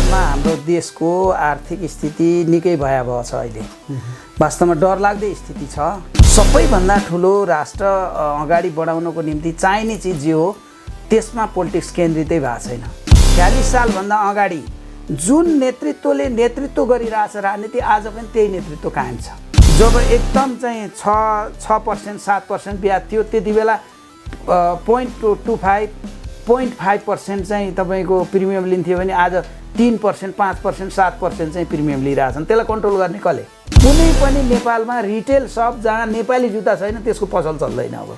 वास्तवमा हाम्रो देशको आर्थिक स्थिति निकै भयावह छ अहिले। वास्तवमा डरलाग्दो स्थिति छ। सबैभन्दा ठुलो राष्ट्र अगाडि बढाउनको निम्ति चाहिने चिज जे हो त्यसमा पोलिटिक्स केन्द्रितै भएको छैन। 40 सालभन्दा अगाडि जुन नेतृत्वले नेतृत्व गरिरहेछ राजनीति, आज पनि त्यही नेतृत्व कायम छ। जब एकदम चाहिँ 6% 7% ब्याज थियो, त्यति बेला 0.25% चाहिँ तपाईँको प्रिमियम लिन्थ्यो भने आज 3%, 5%, 7% चाहिँ प्रिमियम लिइरहेछन्। त्यसलाई कन्ट्रोल गर्ने कसले? कुनै पनि नेपालमा रिटेल सप जहाँ नेपाली जुत्ता छैन त्यसको पसल चल्दैन। अब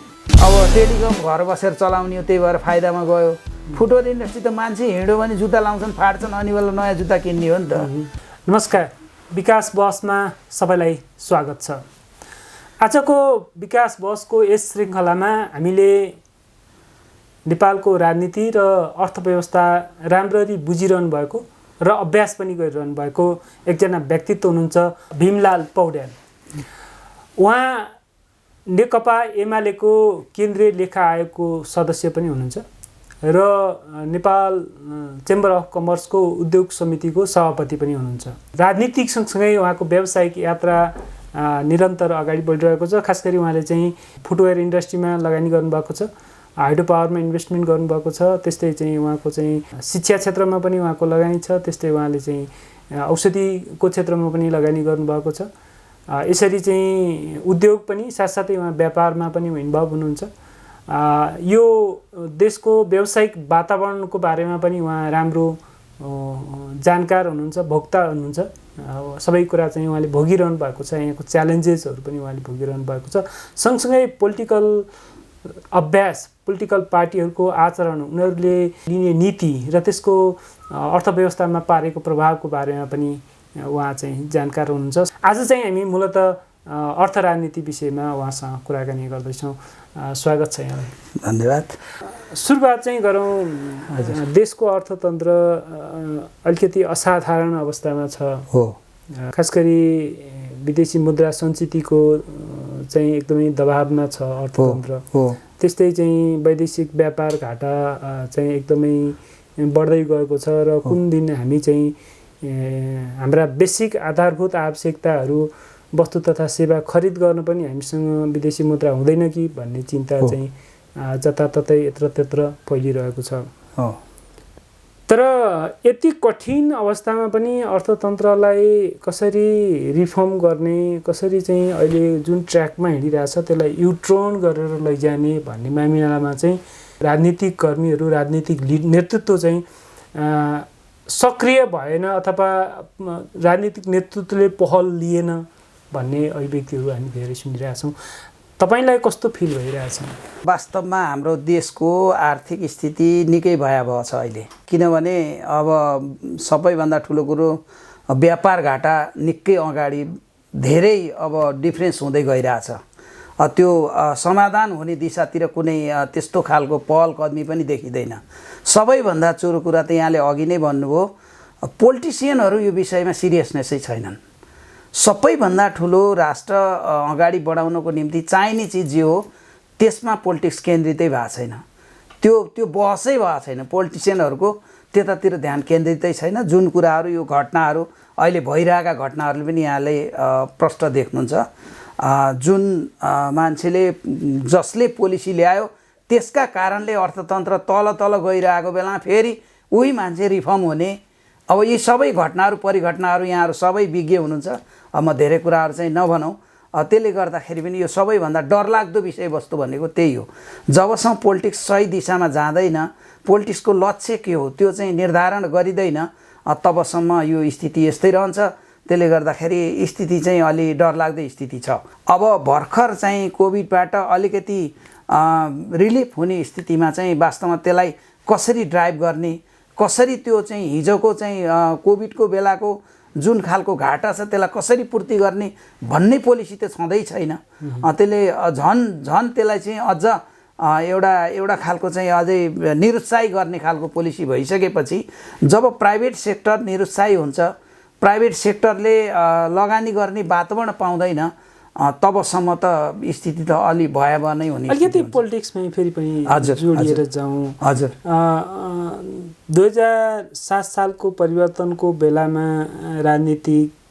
टेलिकम घर बसेर चलाउने हो, त्यही भएर फाइदामा गयो। फुटवेयर इन्डस्ट्री त मान्छे हिँड्यो भने जुत्ता लाउँछन्, फाट्छन्, अनि बेला नयाँ जुत्ता किन्ने हो नि त। नमस्कार, विकास बसमा सबैलाई स्वागत छ। आजको विकास बसको यस श्रृङ्खलामा हामीले नेपालको राजनीति र अर्थव्यवस्था राम्ररी बुझिरहनु भएको र अभ्यास पनि गरिरहनु भएको एकजना व्यक्तित्व हुनुहुन्छ भीमलाल पौड्याल। उहाँ नेकपा एमालेको केन्द्रीय लेखा आयोगको सदस्य पनि हुनुहुन्छ र नेपाल चेम्बर अफ कमर्सको उद्योग समितिको सभापति पनि हुनुहुन्छ। राजनीतिक सँगसँगै उहाँको व्यावसायिक यात्रा निरन्तर अगाडि बढिरहेको छ। खास गरी उहाँले चाहिँ फुटवेयर इन्डस्ट्रीमा लगानी गर्नुभएको छ, हाइड्रो पावरमा इन्भेस्टमेन्ट गर्नुभएको छ। त्यस्तै चाहिँ उहाँको चाहिँ शिक्षा क्षेत्रमा पनि उहाँको लगानी छ। त्यस्तै उहाँले चाहिँ औषधिको क्षेत्रमा पनि लगानी गर्नुभएको छ। यसरी चाहिँ उद्योग पनि साथसाथै उहाँ व्यापारमा पनि इन्भल्भ हुनुहुन्छ। यो देशको व्यावसायिक वातावरणको बारेमा पनि उहाँ राम्रो जानकार हुनुहुन्छ, भोक्ता हुनुहुन्छ। सबै कुरा चाहिँ उहाँले भोगिरहनु भएको छ। यहाँको च्यालेन्जेसहरू पनि उहाँले भोगिरहनु भएको छ। सँगसँगै पोलिटिकल अभ्यास, पोलिटिकल पार्टीहरूको आचरण, उनीहरूले लिने नीति र त्यसको अर्थव्यवस्थामा पारेको प्रभावको बारेमा पनि उहाँ चाहिँ जानकार हुनुहुन्छ। आज चाहिँ हामी मूलतः अर्थ राजनीति विषयमा उहाँसँग कुराकानी गर्दैछौँ। स्वागत छ यहाँलाई। धन्यवाद। सुरुवात चाहिँ गरौँ। देशको अर्थतन्त्र अलिकति असाधारण अवस्थामा छ हो। खास गरी विदेशी मुद्रा सञ्चितको चाहिँ एकदमै दबावमा छ अर्थतन्त्र हो। त्यस्तै चाहिँ वैदेशिक व्यापार घाटा चाहिँ एकदमै बढ्दै गएको छ र कुन दिन हामी चाहिँ हाम्रा बेसिक आधारभूत आवश्यकताहरू वस्तु तथा सेवा खरिद गर्न पनि हामीसँग विदेशी मुद्रा हुँदैन कि भन्ने चिन्ता चाहिँ जताततै यत्रत्यत्र फैलिरहेको छ। तर यति कठिन अवस्थामा पनि अर्थतन्त्रलाई कसरी रिफर्म गर्ने, कसरी चाहिँ अहिले जुन ट्र्याकमा हिँडिरहेछ त्यसलाई युटर्न गरेर लैजाने भन्ने मामिलामा चाहिँ राजनीतिक कर्मीहरू, राजनीतिक नेतृत्व चाहिँ सक्रिय भएन अथवा राजनीतिक नेतृत्वले पहल लिएन भन्ने अभिव्यक्तिहरू हामी धेरै सुनिरहेछौँ। तपाईलाई कस्तो फिल भइरहेछ? वास्तवमा हाम्रो देशको आर्थिक स्थिति निकै भयावह छ अहिले। किनभने अब सबैभन्दा ठुलो कुरो व्यापार घाटा निकै अगाडि धेरै अब डिफ्रेन्स हुँदै गइरहेछ। त्यो समाधान हुने दिशातिर कुनै त्यस्तो खालको पहल कदमी पनि देखिँदैन। सबैभन्दा चोरो कुरा त यहाँले अघि नै भन्नुभयो, पोलिटिसियनहरू यो विषयमा सिरियसनेसै छैनन्। सबैभन्दा ठुलो राष्ट्र अगाडि बढाउनको निम्ति चाहिने चिज जे हो त्यसमा पोलिटिक्स केन्द्रितै भएको छैन। त्यो बहसै भएको छैन। पोलिटिसियनहरूको त्यतातिर ध्यान केन्द्रितै छैन। जुन कुराहरू यो घटनाहरू अहिले भइरहेका घटनाहरूले पनि यहाँले प्रष्ट देख्नुहुन्छ। जुन मान्छेले जसले पोलिसी ल्यायो त्यसका कारणले अर्थतन्त्र तल तल गइरहेको बेलामा फेरि उही मान्छे रिफर्म हुने। अब यी सबै घटनाहरू परिघटनाहरू यहाँहरू सबै विज्ञ हुनुहुन्छ। अब म धेरै कुराहरू चाहिँ नभनौँ। त्यसले गर्दाखेरि पनि यो सबैभन्दा डरलाग्दो विषयवस्तु भनेको त्यही हो। जबसम्म पोलिटिक्स सही दिशामा जाँदैन, पोलिटिक्सको लक्ष्य के हो त्यो चाहिँ निर्धारण गरिँदैन, तबसम्म यो स्थिति यस्तै रहन्छ। त्यसले गर्दाखेरि स्थिति चाहिँ अलि डरलाग्दो स्थिति छ। अब भर्खर चाहिँ कोभिडबाट अलिकति रिलिफ हुने स्थितिमा चाहिँ वास्तवमा त्यसलाई कसरी ड्राइभ गर्ने, कसरी त्यो चाहिँ हिजोको चाहिँ कोभिडको बेलाको जुन खालको घाटा छ त्यसलाई कसरी पूर्ति गर्ने भन्ने पोलिसी त छँदै छैन। त्यसले झन् त्यसलाई चाहिँ अझ एउटा खालको चाहिँ अझै निरुत्साही गर्ने खालको पोलिसी भइसकेपछि जब प्राइभेट सेक्टर निरुत्साही हुन्छ, प्राइभेट सेक्टरले लगानी गर्ने वातावरण पाउँदैन, तबसम्म त स्थिति त अलि भयावह नै हुने अलिकति पोलिटिक्समै फेरि पनि हजुर, जोडिएर जाउँ। हजुर 2007 सालको परिवर्तनको बेलामा राजनीतिक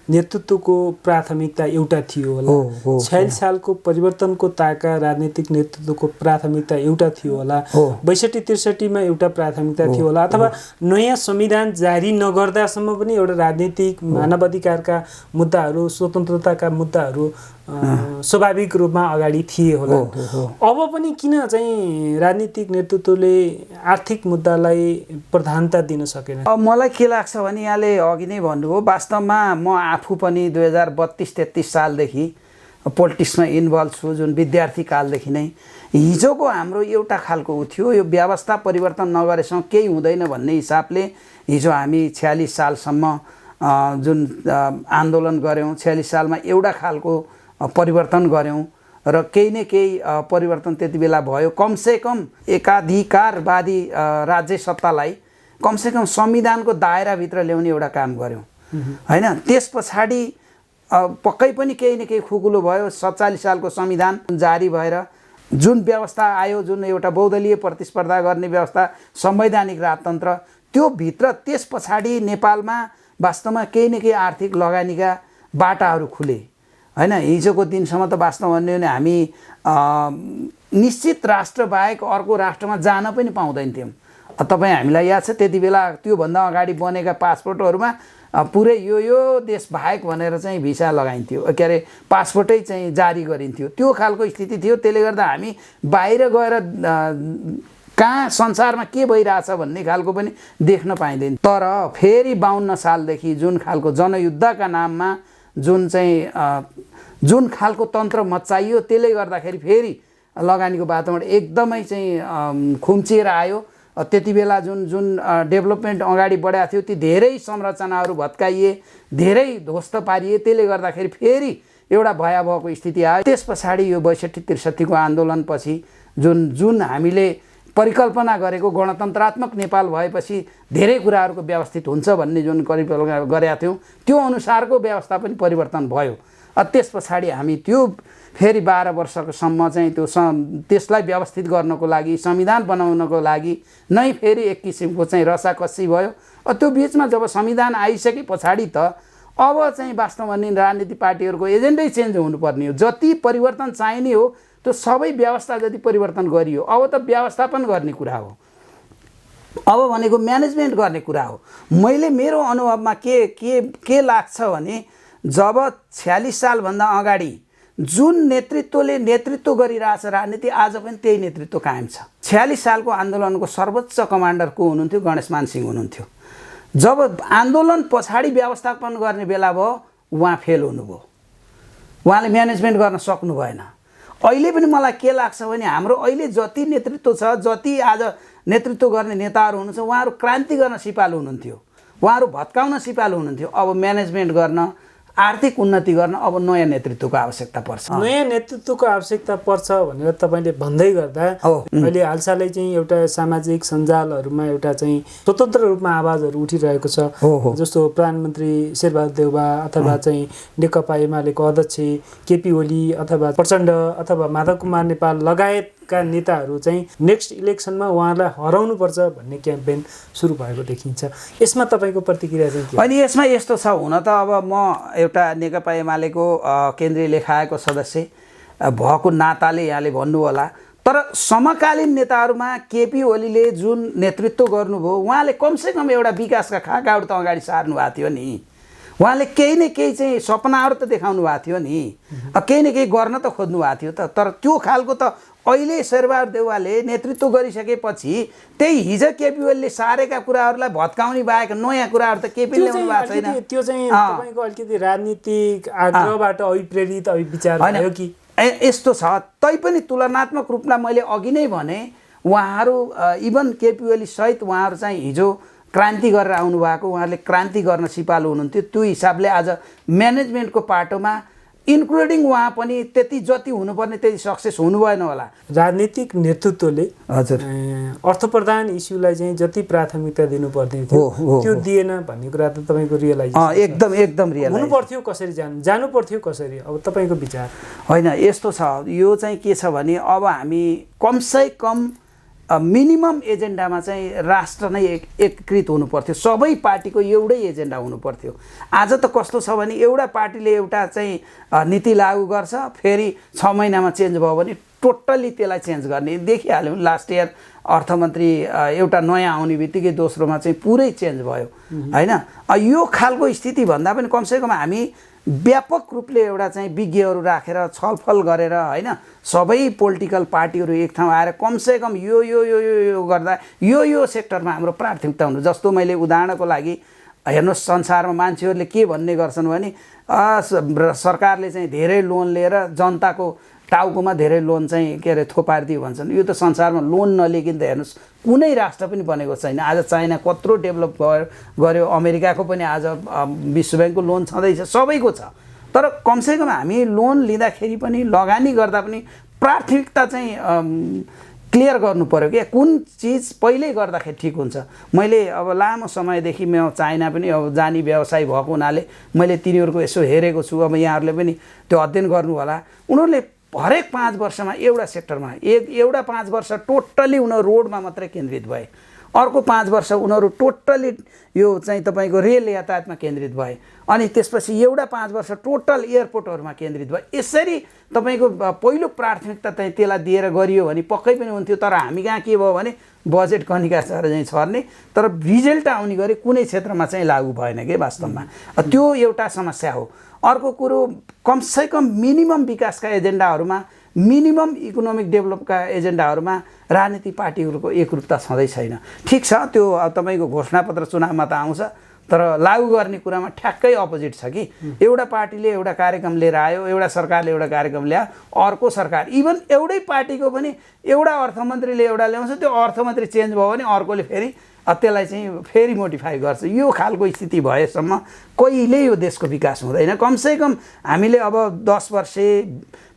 नेतृत्वको प्राथमिकता एउटा थियो होला। 46 सालको परिवर्तनको ताका राजनीतिक नेतृत्वको प्राथमिकता एउटा थियो होला। 62-63 एउटा प्राथमिकता थियो होला, अथवा नयाँ संविधान जारी नगर्दासम्म पनि एउटा राजनीतिक मानवाधिकारका मुद्दाहरू, स्वतन्त्रताका मुद्दाहरू स्वाभाविक रूपमा अगाडि थिए होला। अब पनि किन चाहिँ राजनीतिक नेतृत्वले आर्थिक मुद्दालाई प्रधानता दिन सकेन? अब मलाई के लाग्छ भने यहाँले अघि नै भन्नुभयो, वास्तवमा म आफू पनि 2032-33 सालदेखि पोलिटिक्समा इन्भल्भ छु, जुन विद्यार्थी कालदेखि नै। हिजोको हाम्रो एउटा खालको उ थियो, यो व्यवस्था परिवर्तन नगरेसम्म केही हुँदैन भन्ने हिसाबले हिजो हामी 46 सालसम्म जुन आन्दोलन गऱ्यौँ, 46 सालमा एउटा खालको परिवर्तन गऱ्यौँ र केही न केही परिवर्तन त्यति बेला भयो। कमसेकम एकाधिकारवादी राज्य सत्तालाई कमसेकम संविधानको दायराभित्र ल्याउने एउटा काम गऱ्यौँ हैन। त्यस पछाडि पक्कै पनि केही न केही खुकुलो भयो। 47 सालको संविधान जारी भएर जुन व्यवस्था आयो, जुन एउटा बहुदलीय प्रतिस्पर्धा गर्ने व्यवस्था, संवैधानिक राजतन्त्र, त्यो भित्र त्यस पछाडि नेपालमा वास्तवमा केही न केही आर्थिक लगानीका बाटाहरू खुले हैन। हिजोको दिनसम्म त वास्तव भन्ने हो भने हामी निश्चित राष्ट्र बाहेक अर्को राष्ट्रमा जान पनि पाउँदैन थियौँ। तपाईँ हामीलाई याद छ त्यति बेला त्योभन्दा अगाडि बनेका पासपोर्टहरूमा पुरै यो देश बाहेक भनेर चाहिँ भिसा लगाइन्थ्यो, के अरे पासपोर्टै चाहिँ जारी गरिन्थ्यो। त्यो खालको स्थिति थियो। त्यसले गर्दा हामी बाहिर गएर कहाँ संसारमा के भइरहेछ भन्ने खालको पनि देख्न पाइँदैन। तर फेरि 52 सालदेखि जुन खालको जनयुद्धका नाममा जुन खालको तन्त्र मच्चाइयो, त्यसले गर्दाखेरि फेरि लगानीको वातावरण एकदमै चाहिँ खुम्चिएर आयो। त्यति बेला जुन डेभलपमेन्ट अगाडि बढाएको थियो, ती धेरै संरचनाहरू भत्काइए, धेरै ध्वस्त पारिए। त्यसले गर्दाखेरि फेरि एउटा भयावहको स्थिति आयो। त्यस पछाडि यो 62-63 को आन्दोलनपछि जुन हामीले परिकल्पना गरेको गणतन्त्रात्मक नेपाल भएपछि धेरै कुराहरूको व्यवस्थित हुन्छ भन्ने जुन परिकल्पना गरेका थियौँ, त्यो अनुसारको व्यवस्था पनि परिवर्तन भयो। त्यस पछाडि हामी त्यो फेरि 12 वर्षसम्म चाहिँ त्यसलाई व्यवस्थित गर्नको लागि, संविधान बनाउनको लागि नै फेरि एक किसिमको चाहिँ रसाकसी भयो। त्यो बिचमा जब संविधान आइसके पछाडि त अब चाहिँ वास्तवमा नि राजनीतिक पार्टीहरूको एजेन्डै चेन्ज हुनुपर्ने हो। जति परिवर्तन चाहिने हो त्यो सबै व्यवस्था जति परिवर्तन गरियो, अब त व्यवस्थापन गर्ने कुरा हो, अब भनेको म्यानेजमेन्ट गर्ने कुरा हो। मैले मेरो अनुभवमा के लाग्छ भने जब 46 सालभन्दा अगाडि जुन नेतृत्वले नेतृत्व गरिरहेछ राजनीति, आज पनि त्यही नेतृत्व कायम छ। 46 सालको आन्दोलनको सर्वोच्च कमान्डर को हुनुहुन्थ्यो? गणेशमान सिंह हुनुहुन्थ्यो। जब आन्दोलन पछाडि व्यवस्थापन गर्ने बेला भयो, उहाँ फेल हुनुभयो, उहाँले म्यानेजमेन्ट गर्न सक्नु भएन। अहिले पनि मलाई के लाग्छ भने हाम्रो अहिले जति नेतृत्व छ, जति आज नेतृत्व गर्ने नेताहरू हुनुहुन्छ, उहाँहरू क्रान्ति गर्न सिपालु हुनुहुन्थ्यो, उहाँहरू भत्काउन सिपालु हुनुहुन्थ्यो। अब म्यानेजमेन्ट गर्न, आर्थिक उन्नति गर्न अब नयाँ नेतृत्वको आवश्यकता पर्छ। नयाँ नेतृत्वको आवश्यकता पर्छ भनेर तपाईँले भन्दै गर्दा अहिले हालसालै चाहिँ एउटा सामाजिक सञ्जालहरूमा एउटा चाहिँ स्वतन्त्र रूपमा आवाजहरू उठिरहेको छ, जस्तो प्रधानमन्त्री शेरबहादुर देउवा अथवा चाहिँ नेकपा एमालेको अध्यक्ष केपी ओली अथवा प्रचण्ड अथवा माधव कुमार नेपाल लगायतका नेताहरू चाहिँ नेक्स्ट इलेक्सनमा उहाँलाई हराउनुपर्छ भन्ने क्याम्पेन सुरु भएको देखिन्छ। यसमा तपाईँको प्रतिक्रिया चाहिँ के? अनि यसमा यस्तो छ, हुन त अब म एउटा नेकपा एमालेको केन्द्रीय लेखाएको सदस्य भएको नाताले यहाँले भन्नु होला, तर समकालीन नेताहरूमा केपी ओलीले जुन नेतृत्व गर्नुभयो, उहाँले कमसेकम एउटा विकासका खाकाहरू त अगाडि सार्नु भएको थियो नि। उहाँले केही न केही चाहिँ सपनाहरू त देखाउनु भएको थियो नि, केही न केही गर्न त खोज्नु भएको थियो त। तर त्यो खालको त अहिले शेरबहादुर देउवाले नेतृत्व गरिसकेपछि त्यही हिजो केपी ओलीले सारेका कुराहरूलाई भत्काउने बाहेक नयाँ कुराहरू त केही पनि ल्याउनु भएको छैन। त्यो चाहिँ तपाईँको अलिकति राजनीतिक आग्रहबाट अभिप्रेरित विचार भयो कि? यस्तो छ, तैपनि तुलनात्मक रूपमा मैले अघि नै भने उहाँहरू इभन केपी ओली सहित उहाँहरू चाहिँ हिजो क्रान्ति गरेर आउनुभएको, उहाँहरूले क्रान्ति गर्न सिपालु हुनुहुन्थ्यो। त्यो हिसाबले आज म्यानेजमेन्टको पाटोमा इन्क्लुडिङ उहाँ पनि त्यति जति हुनुपर्ने त्यति सक्सेस हुनु भएन होला। राजनीतिक नेतृत्वले हजुर अर्थप्रधान इस्युलाई चाहिँ जति प्राथमिकता दिनुपर्ने थियो त्यो दिएन भन्ने कुरा त तपाईँको रियलाइजेसन एकदम रियल हुनु पर्थ्यो कसरी जानु पर्थ्यो कसरी, अब तपाईँको विचार? होइन, यस्तो छ, यो चाहिँ के छ भने अब हामी कमसे कम मिनिमम एजेन्डामा चाहिँ राष्ट्र नै एकीकृत हुनु पर्थ्यो, सबै पार्टीको एउटै एजेन्डा हुनु पर्थ्यो। आज त कस्तो छ भने एउटा पार्टीले एउटा चाहिँ नीति लागू गर्छ, फेरि 6 महिनामा चेन्ज भयो भने टोटल्ली त्यसलाई चेन्ज गर्ने देखिहाल्यौँ। लास्ट इयर अर्थमन्त्री एउटा नयाँ आउने बित्तिकै दोस्रोमा चाहिँ पुरै चेन्ज भयो होइन। यो खालको स्थिति भन्दा पनि कमसेकम हामी व्यापक रूपले एउटा चाहिँ विज्ञहरू राखेर छलफल गरेर होइन, सबै पोलिटिकल पार्टीहरू एक ठाउँ आएर कमसेकम यो यो यो यो यो गर्दा यो सेक्टरमा हाम्रो प्राथमिकता हुनु। जस्तो मैले उदाहरणको लागि हेर्नुहोस्, संसारमा मान्छेहरूले के भन्ने गर्छन् भने सरकारले चाहिँ धेरै लोन लिएर जनताको टाउकोमा धेरै लोन चाहिँ के अरे थोपारिदियो भन्छन्। यो त संसारमा लोन नलिकन त हेर्नुहोस् कुनै राष्ट्र पनि बनेको छैन। आज चाइना कत्रो डेभलप गर्यो, अमेरिकाको पनि आज विश्व ब्याङ्कको लोन छँदैछ, सबैको छ। तर कमसेकम हामी लोन लिँदाखेरि पनि लगानी गर्दा पनि प्राथमिकता चाहिँ क्लियर गर्नु पर्यो कि कुन चिज पहिल्यै गर्दाखेरि ठिक हुन्छ। मैले अब लामो समयदेखि म चाइना पनि अब जानी व्यवसायी भएको हुनाले मैले तिनीहरूको यसो हेरेको छु। अब यहाँहरूले पनि त्यो अध्ययन गर्नु होला। उनीहरूले हरेक 5 वर्षमा एउटा सेक्टरमा एउटा 5 वर्ष टोटल्ली उनीहरू रोडमा मात्रै केन्द्रित भए, अर्को 5 वर्ष उनीहरू टोटल्ली यो चाहिँ तपाईँको रेल यातायातमा केन्द्रित भए, अनि त्यसपछि एउटा 5 वर्ष टोटल एयरपोर्टहरूमा केन्द्रित भए। यसरी तपाईँको पहिलो प्राथमिकता चाहिँ त्यसलाई दिएर गरियो भने पक्कै पनि हुन्थ्यो। तर हामी कहाँ के भयो भने बजेट कनिका चाहिँ छर्ने, तर रिजल्ट आउने गरी कुनै क्षेत्रमा चाहिँ लागू भएन कि वास्तवमा। त्यो एउटा समस्या हो। अर्को कुरो, कमसेकम मिनिमम विकासका एजेन्डाहरूमा, मिनिमम इकोनोमिक डेभलपका एजेन्डाहरूमा राजनीतिक पार्टीहरूको एकरूपता छँदै छैन। ठिक छ, त्यो तपाईँको घोषणापत्र चुनावमा त आउँछ, तर लागू गर्ने कुरामा ठ्याक्कै अपोजिट छ कि एउटा पार्टीले एउटा कार्यक्रम लिएर आयो, एउटा सरकारले एउटा कार्यक्रम ल्यायो, अर्को सरकार इभन एउटै पार्टीको पनि एउटा अर्थमन्त्रीले एउटा ल्याउँछ, त्यो अर्थमन्त्री चेन्ज भयो भने अर्कोले फेरि त्यसलाई चाहिँ फेरि मोडिफाई गर्छ। यो खालको स्थिति भएसम्म कहिल्यै यो देशको विकास हुँदैन। कमसेकम हामीले अब 10 वर्ष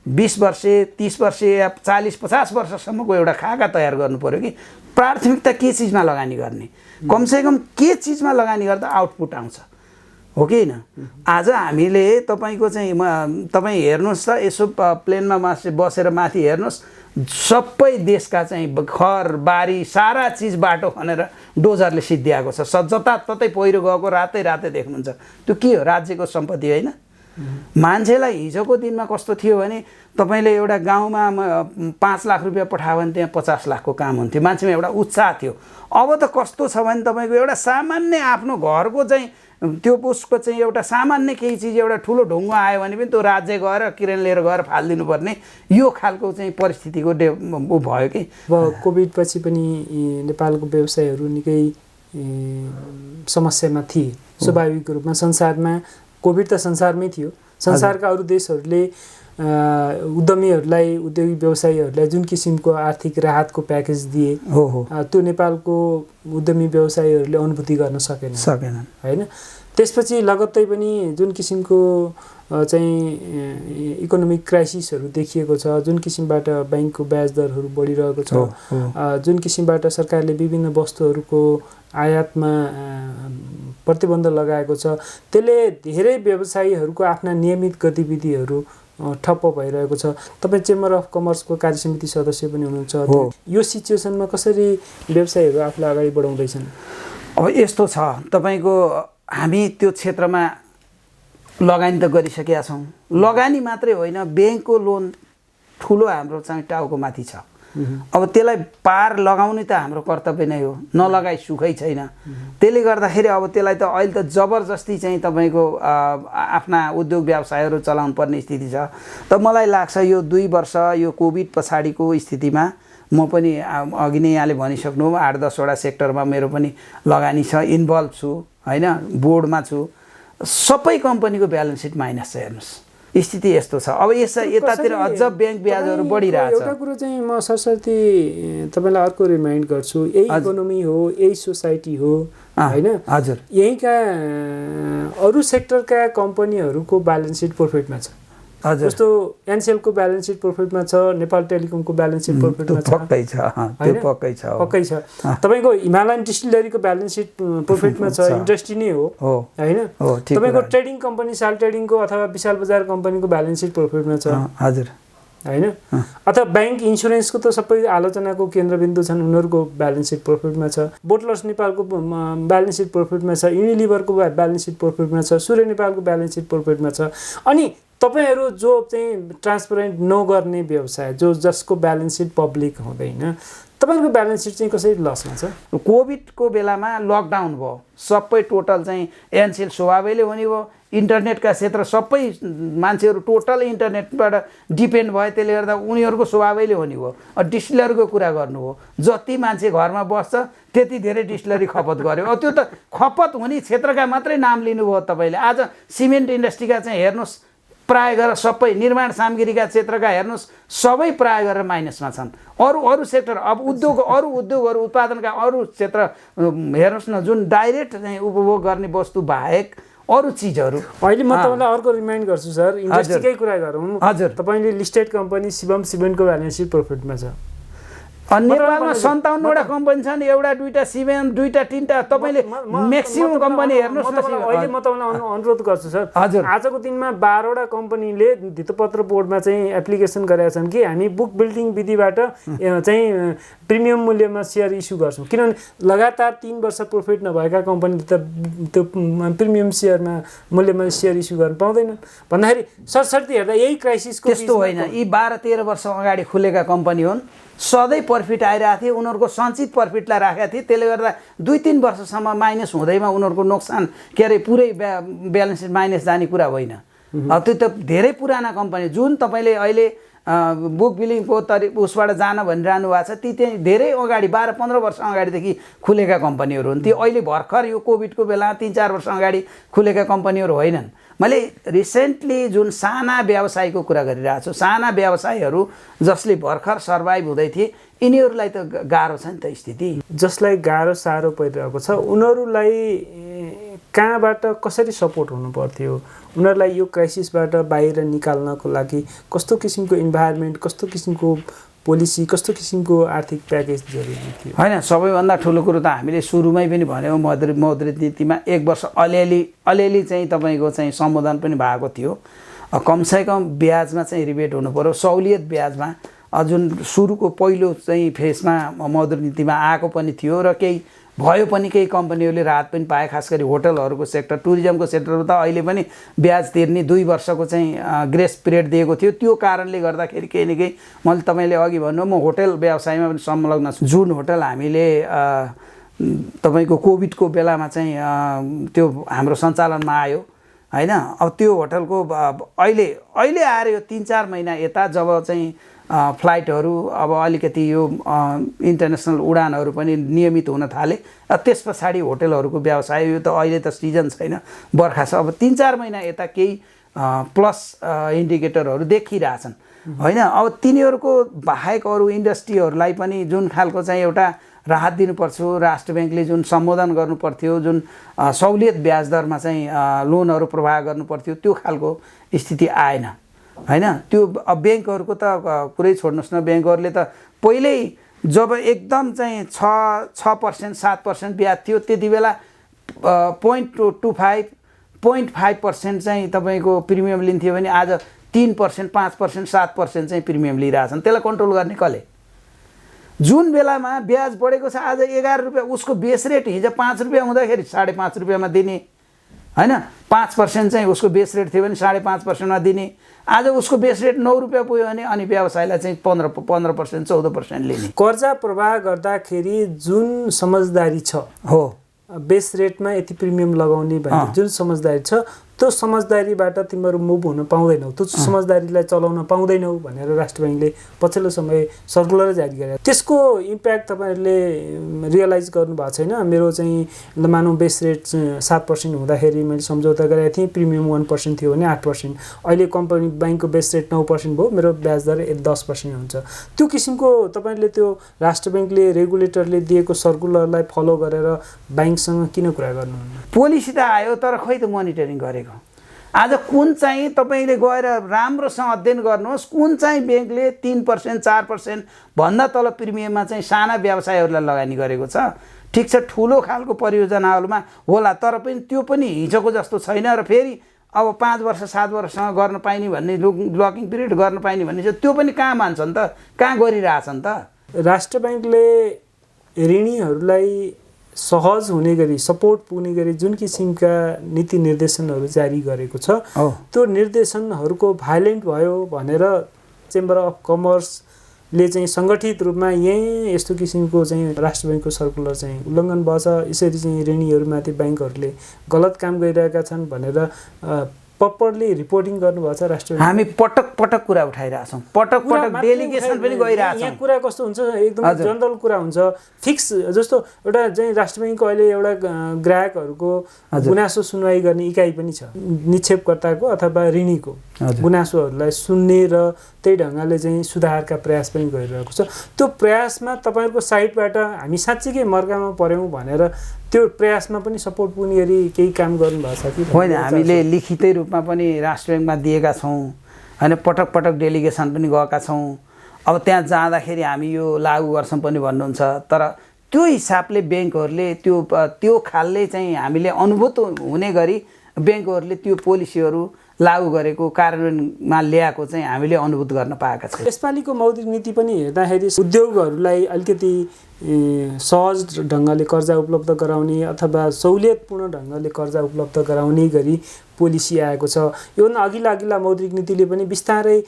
20 वर्ष 30 वर्ष या 40-50 वर्षसम्मको एउटा खाका तयार गर्नु पर्यो कि प्राथमिकता के चिजमा लगानी गर्ने, कमसेकम के चिजमा लगानी गर्दा आउटपुट आउँछ, हो कि होइन। आज हामीले तपाईँको चाहिँ तपाईँ हेर्नुहोस् त, यसो प्लेनमा बसेर माथि हेर्नुहोस्, सबै देशका चाहिँ घर बारी सारा चिज बाटो खनेर डोजरले सिद्ध्याएको छ। जताततै पहिरो गएको रातै देख्नुहुन्छ। त्यो के हो? राज्यको सम्पत्ति होइन। मान्छेलाई हिजोको दिनमा कस्तो थियो भने तपाईँले एउटा गाउँमा 5 लाख रुपियाँ पठायो भने त्यहाँ 50 लाखको काम हुन्थ्यो, मान्छेमा एउटा उत्साह थियो। अब त कस्तो छ भने तपाईँको एउटा सामान्य आफ्नो घरको चाहिँ त्यो उसको चाहिँ एउटा सामान्य केही चिज एउटा ठुलो ढुङ्गा आयो भने पनि त्यो राज्य गएर किरण लिएर गएर फालिदिनु पर्ने यो खालको चाहिँ परिस्थितिको भयो कि। अब कोभिड पछि पनि नेपालको व्यवसायहरू निकै समस्यामा थिए स्वाभाविक रूपमा। संसारमा कोभिड त संसारमै थियो। संसारका अरू देशहरूले उद्यमीहरूलाई, उद्योगी व्यवसायीहरूलाई जुन किसिमको आर्थिक राहतको प्याकेज दिए त्यो नेपालको उद्यमी व्यवसायीहरूले अनुभूति गर्न सकेनन् होइन। त्यसपछि लगत्तै पनि जुन किसिमको चाहिँ इकोनोमिक क्राइसिसहरू देखिएको छ, जुन किसिमबाट ब्याङ्कको ब्याज दरहरू बढिरहेको छ, जुन किसिमबाट सरकारले विभिन्न वस्तुहरूको आयातमा प्रतिबन्ध लगाएको छ, त्यसले धेरै व्यवसायीहरूको आफ्ना नियमित गतिविधिहरू ठप्प भइरहेको छ। तपाईँ चेम्बर अफ कमर्सको कार्यसमिति सदस्य पनि हुनुहुन्छ। यो सिचुएसनमा कसरी व्यवसायीहरू आफूलाई अगाडि बढाउँदैछन्? अब यस्तो छ, तपाईँको हामी त्यो क्षेत्रमा लगानी त गरिसकेका छौँ। लगानी मात्रै होइन, ब्याङ्कको लोन ठुलो हाम्रो चाहिँ टाउको माथि छ। अब त्यसलाई पार लगाउने त हाम्रो कर्तव्य नै हो, नलगाई सुखै छैन। त्यसले गर्दाखेरि अब त्यसलाई त अहिले त जबरजस्ती चाहिँ तपाईँको आफ्ना उद्योग व्यवसायहरू चलाउनु पर्ने स्थिति छ। त मलाई लाग्छ यो 2 वर्ष यो कोभिड पछाडिको स्थितिमा म पनि अघि नै यहाँले भनिसक्नु 8-10 वटा सेक्टरमा मेरो पनि लगानी छ, इन्भल्भ छु होइन, बोर्डमा छु। सबै कम्पनीको ब्यालेन्स सिट माइनस छ। हेर्नुहोस् स्थिति यस्तो छ। अब यतातिर अझ ब्याङ्क ब्याजहरू बढिरहेछ। एउटा कुरो चाहिँ म सरसर्ती तपाईँलाई अर्को रिमाइन्ड गर्छु, यही इकोनोमी हो, यही सोसाइटी हो होइन। हजुर, यहीँका अरू सेक्टरका कम्पनीहरूको ब्यालेन्स सिट प्रोफिटमा छ। हजुर। जस्तो एनसिएलको ब्यालेन्स सिट प्रोफिटमा छ, नेपाल टेलिकमको ब्यालेन्स सिट प्रोफिटमा छ, पक्कै छ त्यो पक्कै छ पक्कै छ। तपाईँको हिमालयन डिस्टिलरीको ब्यालेन्स सिट प्रोफिटमा छ, इन्डस्ट्री नै हो होइन। तपाईँको ट्रेडिङ कम्पनी साल ट्रेडिङको अथवा विशाल बजार कम्पनीको ब्यालेन्स सिट प्रोफिटमा छ हजुर होइन। अथवा ब्याङ्क इन्सुरेन्सको त सबै आलोचनाको केन्द्रबिन्दु छन्, उनीहरूको ब्यालेन्स सिट प्रोफिटमा छ। बोटलर्स नेपालको ब्यालेन्स सिट प्रोफिटमा छ, युनिलिभरको ब्यालेन्स सिट प्रोफिटमा छ, सूर्य नेपालको ब्यालेन्स सिट प्रोफिटमा छ। अनि तपाईँहरू जो चाहिँ ट्रान्सपरेन्ट नगर्ने व्यवसाय जसको ब्यालेन्स सिट पब्लिक हुँदैन, तपाईँहरूको ब्यालेन्स सिट चाहिँ कसरी लसमा छ? कोभिडको बेलामा लकडाउन भयो, सबै टोटल चाहिँ एनसिएल स्वभावैले हुने भयो, इन्टरनेटका क्षेत्र सबै मान्छेहरू टोटल इन्टरनेटबाट डिपेन्ड भयो, त्यसले गर्दा उनीहरूको स्वभावैले हुने भयो। डिस्टिलरको कुरा गर्नु हो, जति मान्छे घरमा बस्छ त्यति धेरै डिस्टिलरी खपत गर्यो। त्यो त खपत हुने क्षेत्रका मात्रै नाम लिनुभयो तपाईँले। आज सिमेन्ट इन्डस्ट्रीका चाहिँ हेर्नुहोस् प्राय गरेर सबै, निर्माण सामग्रीका क्षेत्रका हेर्नुहोस् सबै प्राय गरेर माइनसमा छन्। अरू सेक्टर अब उद्योगहरू उत्पादनका अरू क्षेत्र हेर्नुहोस् न, जुन डाइरेक्ट चाहिँ उपभोग गर्ने वस्तु बाहेक अरू चिजहरू। अहिले म तपाईँलाई अर्को रिमाइन्ड गर्छु सर, इन्डस्ट्रीकै कुरा गरौँ। हजुर। तपाईँले लिस्टेड कम्पनी शिवम सिमेन्टको ब्यालेन्स सिट प्रोफिटमा छ। नेपालमा 57वटा कम्पनी छन्, एउटा दुईटा सिमेन्ट, दुईटा तिनटा, तपाईँले म्याक्सिमम कम्पनी हेर्नुहोस् न। अहिले म तपाईँलाई अनुरोध गर्छु सर, हजुर, आजको दिनमा 12वटा कम्पनीले धितोपत्र बोर्डमा चाहिँ एप्लिकेसन गरेका छन् कि हामी बुक बिल्डिङ विधिबाट चाहिँ प्रिमियम मूल्यमा सेयर इस्यु गर्छौँ। किनभने लगातार 3 वर्ष प्रोफिट नभएका कम्पनीले त त्यो प्रिमियम सेयरमा मूल्यमा सेयर इस्यु गर्न पाउँदैन भन्दाखेरि सरसर्ती हेर्दा यही क्राइसिसको त्यस्तो होइन। यी 12-13 वर्ष अगाडि खुलेका कम्पनी हुन्, सधैँ प्रफिट आइरहेको थियो, उनीहरूको सञ्चित प्रफिटलाई राखेका थिए, त्यसले गर्दा 2-3 वर्षसम्म माइनस हुँदैमा उनीहरूको नोक्सान के अरे पुरै ब्यालेन्स सिट माइनस जाने कुरा होइन। अब त्यो त धेरै पुराना कम्पनी जुन तपाईँले अहिले बुक बिलिङको उसबाट जान भनिरहनु भएको छ, ती चाहिँ धेरै अगाडि 12-15 वर्ष अगाडिदेखि खुलेका कम्पनीहरू हुन्। ती अहिले भर्खर यो कोभिडको बेला 3-4 वर्ष अगाडि खुलेका कम्पनीहरू होइनन्। मैले रिसेन्टली जुन साना व्यवसायको कुरा गरिरहेको छु, साना व्यवसायहरू जसले भर्खर सर्भाइभ हुँदै थिए, यिनीहरूलाई त गाह्रो छ नि त स्थिति। जसलाई गाह्रो साह्रो परिरहेको छ उनीहरूलाई कहाँबाट कसरी सपोर्ट हुनु पर्थ्यो? उनीहरूलाई यो क्राइसिसबाट बाहिर निकाल्नको लागि कस्तो किसिमको इन्भाइरोमेन्ट, कस्तो किसिमको पोलिसी, कस्तो किसिमको आर्थिक प्याकेज जरुरी थियो? होइन, सबैभन्दा ठुलो कुरो त हामीले सुरुमै पनि भन्यौँ, मौद्रिक नीतिमा 1 वर्ष अलिअलि चाहिँ तपाईँको चाहिँ सम्बोधन पनि भएको थियो। कमसेकम ब्याजमा चाहिँ रिबेट हुनु पर्यो, सहुलियत ब्याजमा। जुन सुरुको पहिलो चाहिँ फेसमा मौद्रिक नीतिमा आएको पनि थियो र केही भयो पनि, केही कम्पनीहरूले राहत पनि पाए, खास गरी होटलहरूको सेक्टर, टुरिज्मको सेक्टरमा त अहिले पनि ब्याज तिर्ने 2 वर्षको चाहिँ ग्रेस पिरियड दिएको थियो। त्यो कारणले गर्दाखेरि केही न केही, मैले तपाईँले अघि भन्नु, म होटल व्यवसायमा पनि संलग्न छु। जुन होटल हामीले तपाईँको कोभिडको बेलामा चाहिँ त्यो हाम्रो सञ्चालनमा आयो होइन, अब त्यो होटलको अहिले आएर यो 3-4 महिना यता जब चाहिँ फ्लाइटहरू अब अलिकति यो इन्टरनेसनल उडानहरू पनि नियमित हुन थाले, त्यस पछाडि होटलहरूको व्यवसाय, यो त अहिले त सिजन छैन, बर्खा छ, अब 3-4 महिना यता केही प्लस इन्डिकेटरहरू देखिरहेछन् होइन। अब तिनीहरूको बाहेक अरू इन्डस्ट्रीहरूलाई पनि जुन खालको चाहिँ एउटा राहत दिनुपर्छ, राष्ट्र ब्याङ्कले जुन सम्बोधन गर्नुपर्थ्यो, जुन सहुलियत ब्याज दरमा चाहिँ लोनहरू प्रवाह गर्नुपर्थ्यो, त्यो खालको स्थिति आएन होइन। त्यो अब ब्याङ्कहरूको त कुरै छोड्नुहोस् न, ब्याङ्कहरूले त पहिल्यै जब एकदम चाहिँ 6% 7% ब्याज थियो, त्यति बेला 0.25 0.5% चाहिँ तपाईँको प्रिमियम लिन्थ्यो भने आज 3% 5% 7% चाहिँ प्रिमियम लिइरहेछन्। त्यसलाई कन्ट्रोल गर्ने कसले? जुन बेलामा ब्याज बढेको छ, आज 11 रुपियाँ, उसको बेस रेट हिजो 5 रुपियाँ हुँदाखेरि 5.5 रुपियाँमा दिने होइन, 5% चाहिँ उसको बेस रेट थियो भने 5.5%मा दिने, आज उसको बेस रेट 9 रुपियाँ पुग्यो भने अनि व्यवसायलाई चाहिँ 15% 14% लिने। कर्जा प्रवाह गर्दाखेरि जुन समझदारी छ हो, बेस रेटमा यति प्रिमियम लगाउने भन्ने जुन समझदारी छ, त्यो समझदारीबाट तिमीहरू मुभ हुन पाउँदैनौ, त्यो समझदारीलाई चलाउन पाउँदैनौ भनेर राष्ट्र ब्याङ्कले पछिल्लो समय सर्कुलर जारी गरे। त्यसको इम्प्याक्ट तपाईँहरूले रियलाइज गर्नुभएको छैन? मेरो चाहिँ मानौँ बेस रेट 7% हुँदाखेरि मैले सम्झौता गरेको थिएँ, प्रिमियम 1% थियो भने 8%, अहिले कम्पनी ब्याङ्कको बेस रेट 9% भयो, मेरो ब्याज दर 10% हुन्छ। त्यो किसिमको तपाईँले त्यो राष्ट्र ब्याङ्कले रेगुलेटरले दिएको सर्कुलरलाई फलो गरेर ब्याङ्कसँग किन कुरा गर्नुहुन्न? पोलिसी त आयो तर खोइ त मोनिटरिङ गरेको। आज कुन चाहिँ तपाईँले गएर राम्रोसँग अध्ययन गर्नुहोस्, कुन चाहिँ ब्याङ्कले 3% 4% भन्दा तल प्रिमियममा चाहिँ साना व्यवसायहरूलाई लगानी गरेको छ। ठिक छ, ठुलो खालको परियोजनाहरूमा होला, तर पनि त्यो पनि हिजोको जस्तो छैन। र फेरि अब 5 वर्ष 7 वर्षसँग गर्न पाइने भन्ने, लकिङ पिरियड गर्न पाइने भन्ने चाहिँ त्यो पनि कहाँ मान्छन् त, कहाँ गरिरहेछन् त। राष्ट्र ब्याङ्कले ऋणीहरूलाई सहज हुने गरी, सपोर्ट पुग्ने गरी जुन किसिमका नीति निर्देशनहरू जारी गरेको छ, त्यो निर्देशनहरूको भायोलेन्ट भयो भनेर चेम्बर अफ कमर्सले चाहिँ सङ्गठित रूपमा यही यस्तो किसिमको चाहिँ राष्ट्र ब्याङ्कको सर्कुलर चाहिँ उल्लङ्घन भएछ, यसरी चाहिँ ऋणीहरूमाथि ब्याङ्कहरूले गलत काम गरिरहेका छन् भनेर प्रपरली रिपोर्टिङ गर्नुभएको छ राष्ट्र ब्याङ्क। हामी पटक पटक कुरा उठाइरहेछौँ, पटक पटक डेलिगेसन पनि गइरहेछौँ। यहाँ कुरा कस्तो हुन्छ, एकदम जनरल कुरा हुन्छ, फिक्स। जस्तो एउटा चाहिँ राष्ट्र ब्याङ्कको अहिले एउटा ग्राहकहरूको गुनासो सुनवाई गर्ने इकाइ पनि छ, निक्षेपकर्ताको अथवा ऋणीको गुनासोहरूलाई सुन्ने र त्यही ढङ्गले चाहिँ सुधारका प्रयास पनि गरिरहेको छ। त्यो प्रयासमा तपाईँहरूको साइडबाट हामी साँच्चीकै मर्कामा पऱ्यौँ भनेर त्यो प्रयासमा पनि सपोर्ट पुग्ने गरी केही काम गर्नुभएको छ कि होइन? हामीले लिखितै रूपमा पनि राष्ट्र ब्याङ्कमा दिएका छौँ होइन, पटक पटक डेलिगेसन पनि गएका छौँ। अब त्यहाँ जाँदाखेरि हामी यो लागू गर्छौँ पनि भन्नुहुन्छ, तर त्यो हिसाबले ब्याङ्कहरूले त्यो खालले चाहिँ हामीले अनुभूत हुने गरी ब्याङ्कहरूले त्यो पोलिसीहरू लागू गरेको, कार्यान्वयनमा ल्याएको चाहिँ हामीले अनुभूत गर्न पाएका छौँ। यसपालिको मौद्रिक नीति पनि हेर्दाखेरि उद्योगहरूलाई अलिकति सहज ढङ्गले कर्जा उपलब्ध गराउने अथवा सहुलियतपूर्ण ढङ्गले कर्जा उपलब्ध गराउने गरी पोलिसी आएको छ। योभन्दा अघिल्ला मौद्रिक नीतिले पनि बिस्तारै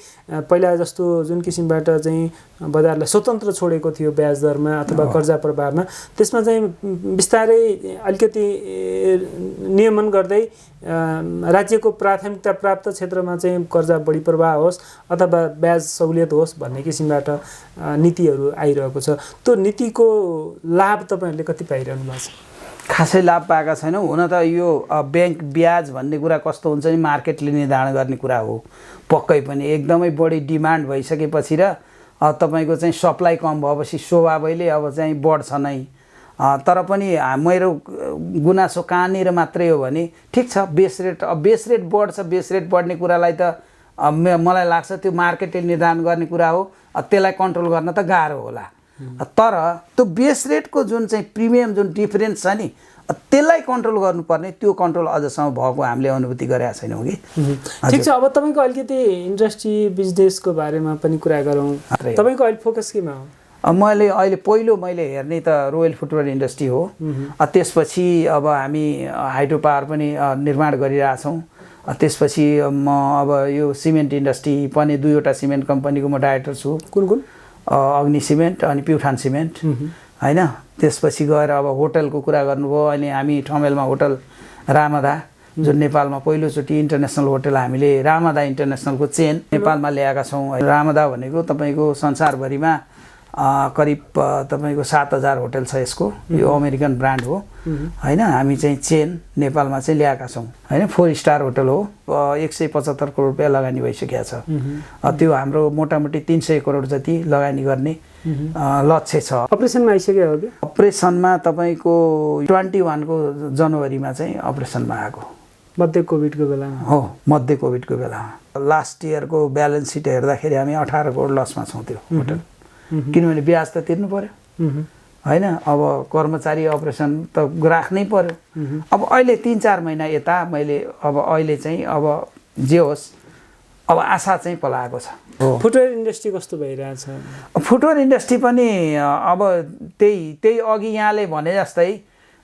पहिला जस्तो जुन किसिमबाट चाहिँ बजारलाई स्वतन्त्र छोडेको थियो ब्याज दरमा अथवा कर्जा प्रवाहमा, त्यसमा चाहिँ बिस्तारै अलिकति नियमन गर्दै राज्यको प्राथमिकता प्राप्त क्षेत्रमा चाहिँ कर्जा बढी प्रवाह होस् अथवा ब्याज सहुलियत होस् भन्ने किसिमबाट नीतिहरू आइरहेको छ। त्यो नीतिको लाभ तपाईँहरूले कति पाइरहनु भएको छ? खासै लाभ पाएका छैनौँ। हुन त यो ब्याङ्क ब्याज भन्ने कुरा कस्तो हुन्छ नि, मार्केटले निर्धारण गर्ने कुरा हो। पक्कै पनि एकदमै बढी डिमान्ड भइसकेपछि र तपाईँको चाहिँ सप्लाई कम भएपछि स्वभावैले अब चाहिँ बढ्छ नै। तर पनि मेरो गुनासो कहाँनिर मात्रै हो भने, ठिक छ बेस रेट बढ्छ, बेस रेट बढ्ने कुरालाई त मलाई लाग्छ त्यो मार्केटले निर्धारण गर्ने कुरा हो, त्यसलाई कन्ट्रोल गर्न त गाह्रो होला। तर त्यो बेस रेटको जुन चाहिँ प्रिमियम जुन डिफरेन्स छ नि, त्यसलाई कन्ट्रोल गर्नुपर्ने, त्यो कन्ट्रोल अझसम्म भएको हामीले अनुभूति गरेका छैनौँ कि। ठिक छ, अब तपाईँको अलिकति इन्डस्ट्री बिजनेसको बारेमा पनि कुरा गरौँ। तपाईँको अहिले फोकस केमा हो? मैले अहिले पहिलो हेर्ने त रोयल फुटवेयर इन्डस्ट्री हो। त्यसपछि अब हामी हाइड्रो पावर पनि निर्माण गरिरहेछौँ। त्यसपछि म अब यो सिमेन्ट इन्डस्ट्री पनि 2वटा सिमेन्ट कम्पनीको म डाइरेक्टर छु। कुन? अग्नि सिमेन्ट अनि प्युठान सिमेन्ट होइन। त्यसपछि गएर अब होटलको कुरा गर्नुभयो, अनि हामी ठमेलमा होटल रामदा, जुन नेपालमा पहिलोचोटि इन्टरनेसनल होटल हामीले रामदा इन्टरनेसनलको चेन नेपालमा ल्याएका छौँ। रामदा भनेको तपाईँको संसारभरिमा करिब तपाईँको 7000 होटल छ यसको, यो अमेरिकन ब्रान्ड हो होइन। हामी चाहिँ चेन नेपालमा चाहिँ ल्याएका छौँ होइन। 4 स्टार होटल हो। 175 करोड रुपियाँ लगानी भइसकेको छ। त्यो हाम्रो मोटामोटी 300 करोड जति लगानी गर्ने लक्ष्य छ। अपरेसनमा आइसक्यो हो कि? अपरेसनमा तपाईँको 21 को जनवरीमा चाहिँ अपरेसनमा आएको, मध्य कोभिडको बेलामा हो। मध्य कोभिडको बेलामा लास्ट इयरको ब्यालेन्स सिट हेर्दाखेरि हामी 18 करोड लसमा छौँ त्यो होटल, किनभने ब्याज त तिर्नु पर्यो होइन। अब कर्मचारी अपरेसन त राख्नै पर्यो। अब अहिले 3-4 महिना यता मैले अब अहिले चाहिँ अब जे होस्, अब आशा चाहिँ पलाएको छ। फुटवेयर इन्डस्ट्री कस्तो भइरहेछ? फुटवेयर इन्डस्ट्री पनि अब त्यही अघि यहाँले भने जस्तै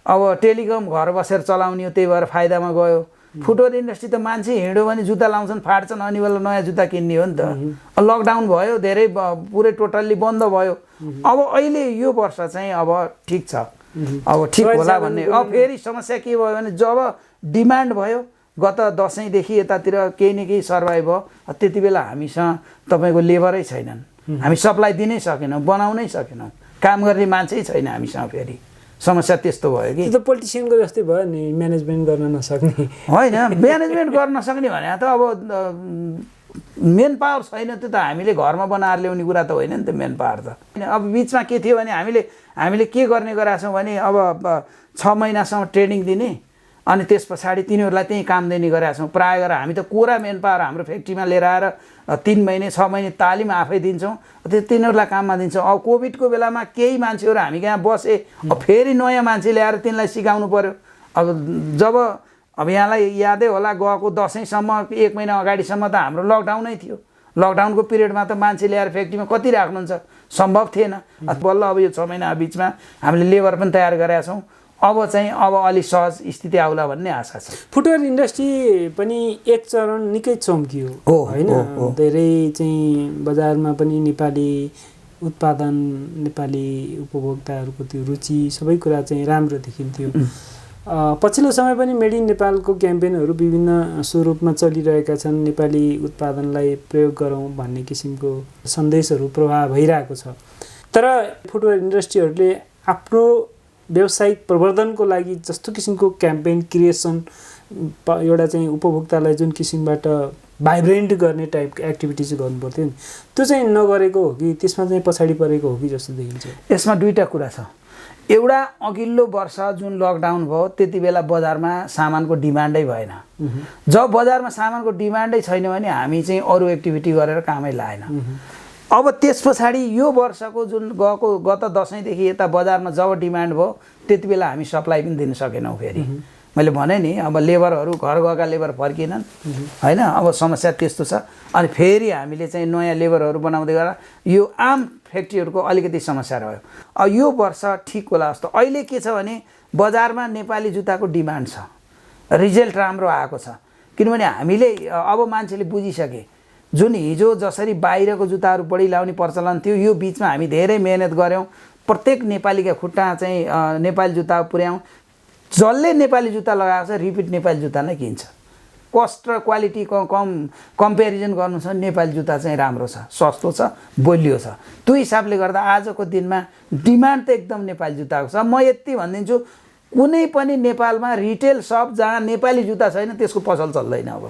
अब टेलिकम घर बसेर चलाउने हो, त्यही भएर फाइदामा गयो। फुटवेयर इन्डस्ट्री त मान्छे हिँड्यो भने जुत्ता लाउँछन्, फाट्छन्, अनि बेला नयाँ जुत्ता किन्ने हो नि त। लकडाउन भयो, धेरै पुरै टोटल्ली बन्द भयो। अब अहिले यो वर्ष चाहिँ अब ठिक छ, अब ठिक होला भन्ने। अब फेरि समस्या के भयो भने जब डिमान्ड भयो, गत दसैँदेखि यतातिर केही न केही सर्भाइभ भयो, त्यति बेला हामीसँग तपाईँको लेबरै छैनन्, हामी सप्लाई दिनै सकेनौँ, बनाउनै सकेनौँ, काम गर्ने मान्छे छैन हामीसँग। फेरि समस्या त्यस्तो भयो कि त्यो पोलिटिसियनको जस्तै भयो नि, म्यानेजमेन्ट गर्न नसक्ने होइन। म्यानेजमेन्ट गर्न नसक्ने भने त अब मेन पावर छैन, त्यो त हामीले घरमा बनाएर ल्याउने कुरा त होइन नि त मेन पावर त। अब बिचमा के थियो भने हामीले के गर्ने गरेका छौँ भने अब 6 महिनासम्म ट्रेनिङ दिने, अनि त्यस पछाडि तिनीहरूलाई त्यही कामदेनी गरेका छौँ। प्रायः गरेर हामी त कोरा मेन पावर हाम्रो फ्याक्ट्रीमा लिएर आएर 3 महिने 6 महिने तालिम आफै दिन्छौँ, त्यो तिनीहरूलाई काममा दिन्छौँ। अब कोभिडको बेलामा केही मान्छेहरू हामी कहाँ बसे, अब फेरि नयाँ मान्छे ल्याएर तिनलाई सिकाउनु पर्यो। अब जब अब यहाँलाई यादै होला गएको दसैँसम्म 1 महिना अगाडिसम्म त हाम्रो लकडाउनै थियो। लकडाउनको पिरियडमा त मान्छे ल्याएर फ्याक्ट्रीमा कति राख्नुहुन्छ, सम्भव थिएन। बल्ल अब यो 6 महिना बिचमा हामीले लेबर पनि तयार गरेका छौँ। अब अलि सहज स्थिति आउला भन्ने आशा छ। फुटवेयर इन्डस्ट्री पनि एक चरण निकै चम्कियो होइन, धेरै चाहिँ बजारमा पनि नेपाली उत्पादन, नेपाली उपभोक्ताहरूको त्यो रुचि सबै कुरा चाहिँ राम्रो देखिन्थ्यो। पछिल्लो समय पनि मेड इन नेपालको क्याम्पेनहरू विभिन्न स्वरूपमा चलिरहेका छन्। नेपाली उत्पादनलाई प्रयोग गरौँ भन्ने किसिमको सन्देशहरू प्रवाह भइरहेको छ। तर फुटवेयर इन्डस्ट्रीहरूले आफ्नो व्यावसायिक प्रवर्धनको लागि जस्तो किसिमको क्याम्पेन क्रिएसन, एउटा चाहिँ उपभोक्तालाई जुन किसिमबाट भाइब्रेन्ट गर्ने टाइपको एक्टिभिटिज गर्नु पर्थ्यो नि, त्यो चाहिँ नगरेको हो कि त्यसमा चाहिँ पछाडि परेको हो कि जस्तो देखिन्छ? यसमा दुईवटा कुरा छ। एउटा अघिल्लो वर्ष जुन लकडाउन भयो त्यति बेला बजारमा सामानको डिमान्डै भएन। जब बजारमा सामानको डिमान्डै छैन भने हामी चाहिँ अरू एक्टिभिटी गरेर कामै लाएन। अब त्यस पछाडि यो वर्षको जुन गत दसैँदेखि यता बजारमा जब डिमान्ड भयो त्यति बेला हामी सप्लाई पनि दिन सकेनौँ। फेरि मैले भने नि अब लेबरहरू घर गएका लेबर फर्किएनन् होइन, अब समस्या त्यस्तो छ। अनि फेरि हामीले चाहिँ नयाँ लेबरहरू बनाउँदै गएर यो आम फ्याक्ट्रीहरूको अलिकति समस्या रह्यो। अब यो वर्ष ठिक होला जस्तो। अहिले के छ भने बजारमा नेपाली जुत्ताको डिमान्ड छ, रिजल्ट राम्रो आएको छ। किनभने हामीले अब मान्छेले बुझिसके जुन हिजो जसरी बाहिरको जुत्ताहरू बढी लाउने प्रचलन थियो, यो बिचमा हामी धेरै मेहनत गऱ्यौँ। प्रत्येक नेपालीका खुट्टा चाहिँ नेपाली जुत्ता पुर्याउँ। जसले नेपाली जुत्ता लगाएको छ रिपिट नेपाली जुत्ता नै किन्छ। कस्ट र क्वालिटी कम्पेरिजन गर्नु छ, नेपाली जुत्ता चाहिँ राम्रो छ, सस्तो छ, बलियो छ। त्यो हिसाबले गर्दा आजको दिनमा डिमान्ड त एकदम नेपाली जुत्ताको छ। म यति भनिदिन्छु, कुनै पनि नेपालमा रिटेल सप जहाँ नेपाली जुत्ता छैन त्यसको पसल चल्दैन। अब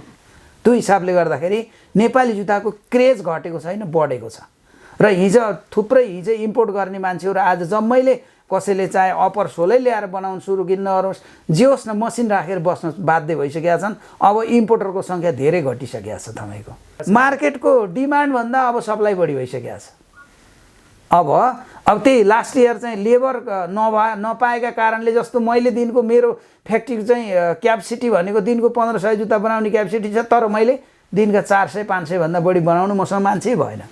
त्यो हिसाबले गर्दाखेरि नेपाली जुत्ताको क्रेज घटेको छैन, बढेको छ। र थुप्रै हिजो इम्पोर्ट गर्ने मान्छेहरू आज जम्मैले कसैले चाहे अप्पर सोलै ल्याएर बनाउन सुरु नगरोस्, जे होस् न मसिन राखेर बस्न बाध्य भइसकेका छन्। अब इम्पोर्टरको सङ्ख्या धेरै घटिसकेको छ। तपाईँको मार्केटको डिमान्डभन्दा अब सप्लाई बढी भइसकेको छ। अब त्यही लास्ट इयर चाहिँ लेबर नपाएका कारणले, जस्तो मैले दिनको मेरो फ्याक्ट्रीको चाहिँ क्यापेसिटी भनेको दिनको 1500 जुत्ता बनाउने क्यापेसिटी छ, तर मैले दिनका 400-500 भन्दा बढी बनाउनु मसँग मान्छे भएन,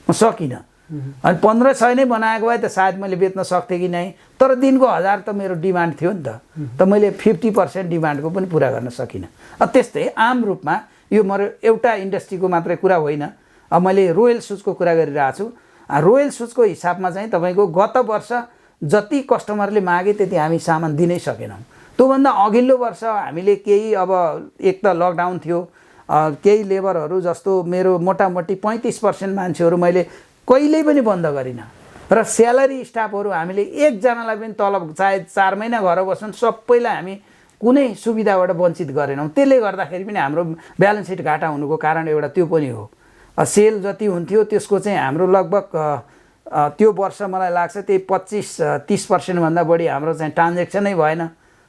म सकिनँ। अनि 1500 नै बनाएको भए त सायद मैले बेच्न सक्थेँ कि नै, तर दिनको 1000 त मेरो डिमान्ड थियो नि त मैले 50% डिमान्डको पनि पुरा गर्न सकिनँ। त्यस्तै आम रूपमा यो मेरो एउटा इन्डस्ट्रीको मात्रै कुरा होइन। अब मैले रोयल सुजको कुरा गरिरहेको छु। रोयल सुजको हिसाबमा चाहिँ तपाईँको गत वर्ष जति कस्टमरले मागे त्यति हामी सामान दिनै सकेनौँ। त्योभन्दा अघिल्लो वर्ष हामीले केही, अब एक त लकडाउन थियो, केही लेबरहरू जस्तो मेरो मोटामोटी 35% मान्छेहरू मैले कहिल्यै पनि बन्द गरिनँ। र स्यालेरी स्टाफहरू हामीले एकजनालाई पनि तलब चाहे 4 महिना घर बस्छन् सबैलाई हामी कुनै सुविधाबाट वञ्चित गरेनौँ। त्यसले गर्दाखेरि पनि हाम्रो ब्यालेन्स सिट घाटा हुनुको कारण एउटा त्यो पनि हो। सेल जति हुन्थ्यो त्यसको चाहिँ हाम्रो लगभग त्यो वर्ष मलाई लाग्छ त्यही 25-30% भन्दा बढी हाम्रो चाहिँ ट्रान्जेक्सनै भएन,